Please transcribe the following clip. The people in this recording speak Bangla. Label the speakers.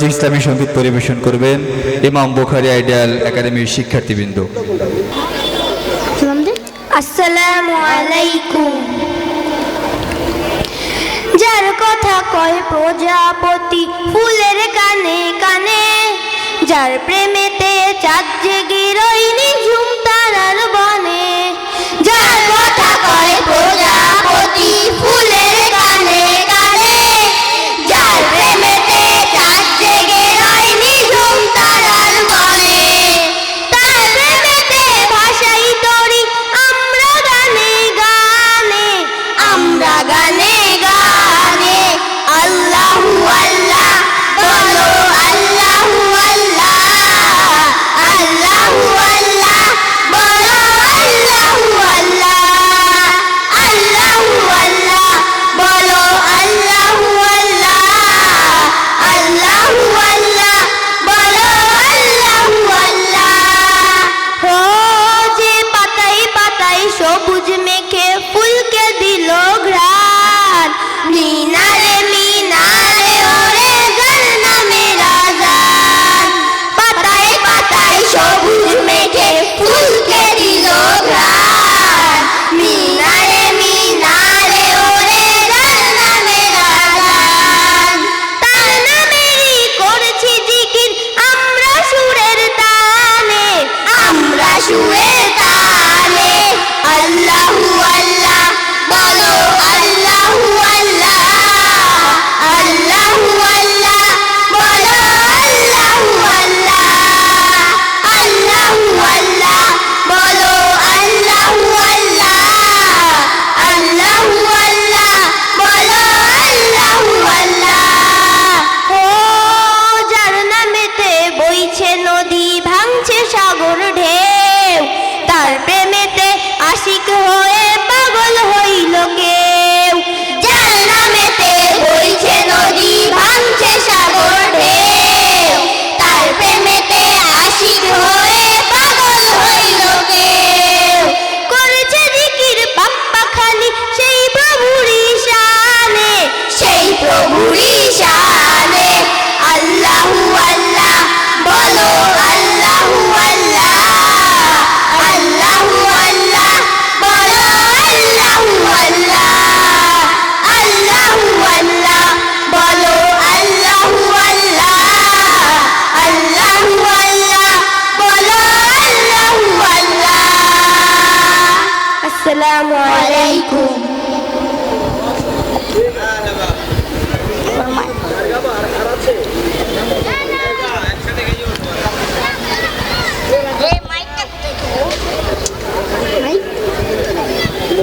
Speaker 1: যে ইসলামী সঙ্গীত পরিবেশন করবেন ইমাম বুখারী আইডিয়াল একাডেমির শিক্ষার্থীবৃন্দ।
Speaker 2: আসসালামু আলাইকুম। যার কথা কয় প্রজাপতি ফুলের কানে কানে, যার প্রেমেতে চাঁদ জেগে রইনি ঝুম তারার বনে। যার কথা কয় প্রজাপতি ফুলের কানে কানে, যার প্রেমেতে চাঁদ জেগে রইনি ঝুম তারার বনে। তার প্রেমেতে ভাষাই তরি আমরা গানে গানে, আমরা গানে গানে। আল্লাহু আল্লাহ বলো, আল্লাহু আল্লাহ, আল্লাহু আল্লাহ বলো, আল্লাহু আল্লাহ, আল্লাহু আল্লাহ বলো, আল্লাহু আল্লাহ, আল্লাহু আল্লাহ বলো, আল্লাহু আল্লাহ। ও যে পাতায় পাতায় সবুজ মেখে ফুলকে দিল ঘ্রাণ, মিনারে মিনারে ওরে যার নামের আযান। পাতায় পাতায় সবুজ মেখে ফুলকে দিল ঘ্রাণ, মিনারে মিনারে ওরে যার নামের আযান। তার নামেরই করছি জিকির আমরা সুরের তানে, আমরা সুরের তানে। আল্লাহু আল্লাহ বলো, আল্লাহু আল্লাহ, আল্লাহু আল্লাহ বলো, আল্লাহু আল্লাহ, আল্লাহু আল্লাহ বলো, আল্লাহু আল্লাহ, আল্লাহু আল্লাহ বলো, আল্লাহু আল্লাহ। ও যার নামেতে বইছে নদী ভাঙছে সাগর ঢেউ, তার প্রেমেতে আশিক হয়ে পাগল হইল কেউ। যার নামেতে বইছে নদী ভাঙছে সাগর ঢেউ, তার প্রেমেতে আশিক হয়ে পাগল হইল কেউ। করেছে জিকির পাপ্পা খালি সেই প্রভুরই শানে, সেই প্রভুরই শানে। আল্লাহু আল্লাহ বলো, আল্লাহু আল্লাহ, আল্লাহু আল্লাহ বলো, আল্লাহু আল্লাহ, আল্লাহু আল্লাহ বলো, আল্লাহু আল্লাহ, আল্লাহু আল্লাহ বলো, আল্লাহু আল্লাহ। আসসালামু আলাইকুম।